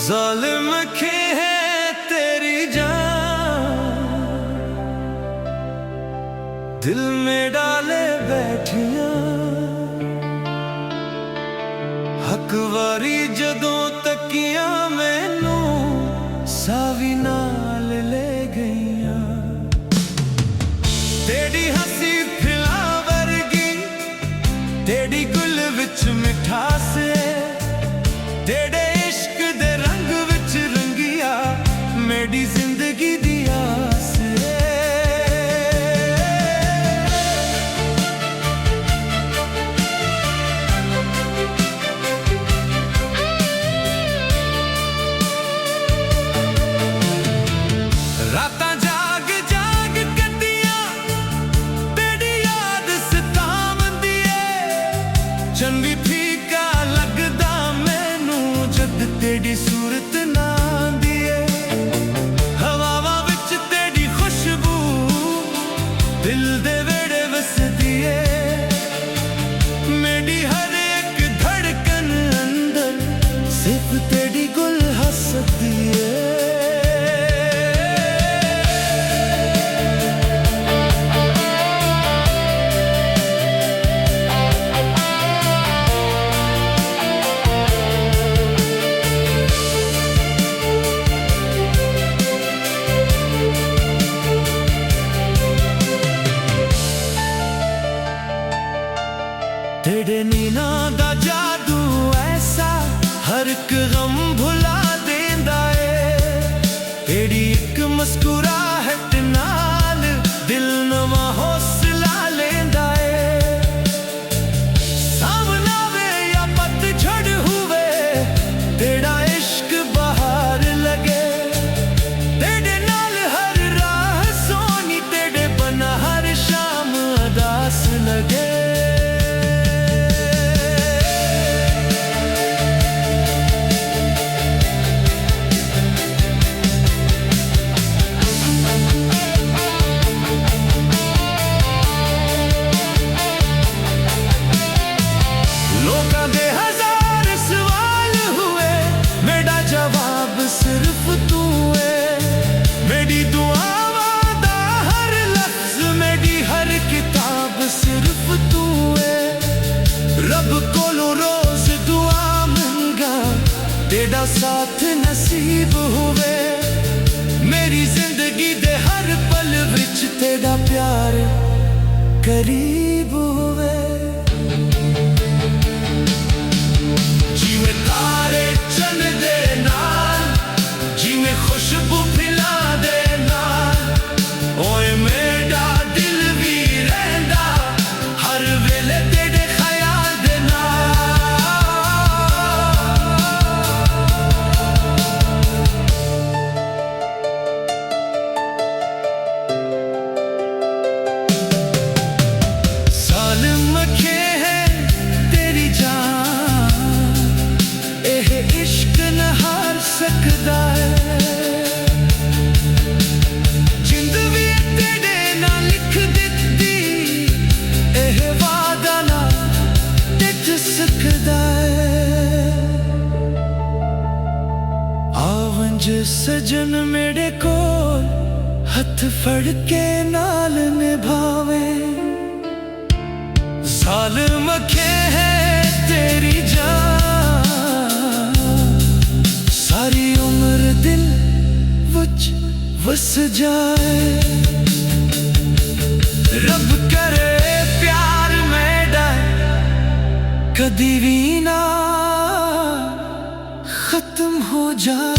ज़ालिम खे है तेरी जान, दिल में डाले बैठिया हकवारी जदों तकिया मैनू सावी नाल ले गईया। तेरी हंसी फिला वर्गी, तेरी गुल विच मिठास, तेरे इश्क दे रंग विच रंगिया मेरी जिंदगी दी आस। रातां जाग जाग कटिया तेरी याद सतावंदी है, चंगी फीका लगदा मैनू जद तेरी सूरत ना आंदी है। हवावां विच तेरी खुशबू दिल दे वेड़े वसदी है, मेरी हर एक धड़कन अंदर सिर्फ तेरी गुल हसदी है। तेरे नीना दा जादू ऐसा हर एक गम भुला देंदा है, तेरी एक मुस्कुराहट नाल दिल नवा हौसला लेंदा है। सामना वे या पतझड़ हुए तेरा इश्क बहार लगे, तेरे नाल हर राह सोनी तेरे बना हर शाम अदास लगे। लोकां दे हजार सवाल हुए, मेरा जवाब सिर्फ तू है। मेरी दुआवां दा हर लफ्ज, मेरी हर किताब सिर्फ तू है। रब कोलों रोज दुआ मंगा तेरा साथ नसीब हुए, मेरी जिंदगी दे हर पल विच तेरा प्यार करीब हुए। जिवें तारे चन दे नाल, जिवें खुशबू फिला दे नाल, ओए मेरा दिल भी रहंदा हर वेले तेरे ख्याल दे नाल। ज़ालिम खे है तेरी जान, एह इश्क न हार सकदा है। जिंद भी तेरे नाल लिख दित्ती, एह वादा ना टिक सकदा है। आवंज सजन मेरे कोल हथ फड़ के नाल निभावे। ज़ालिम खे है तेरी जान, सारी उम्र दिल विच वस जाए। रब करे प्यार मेरा कदी भी ना खत्म हो जाए।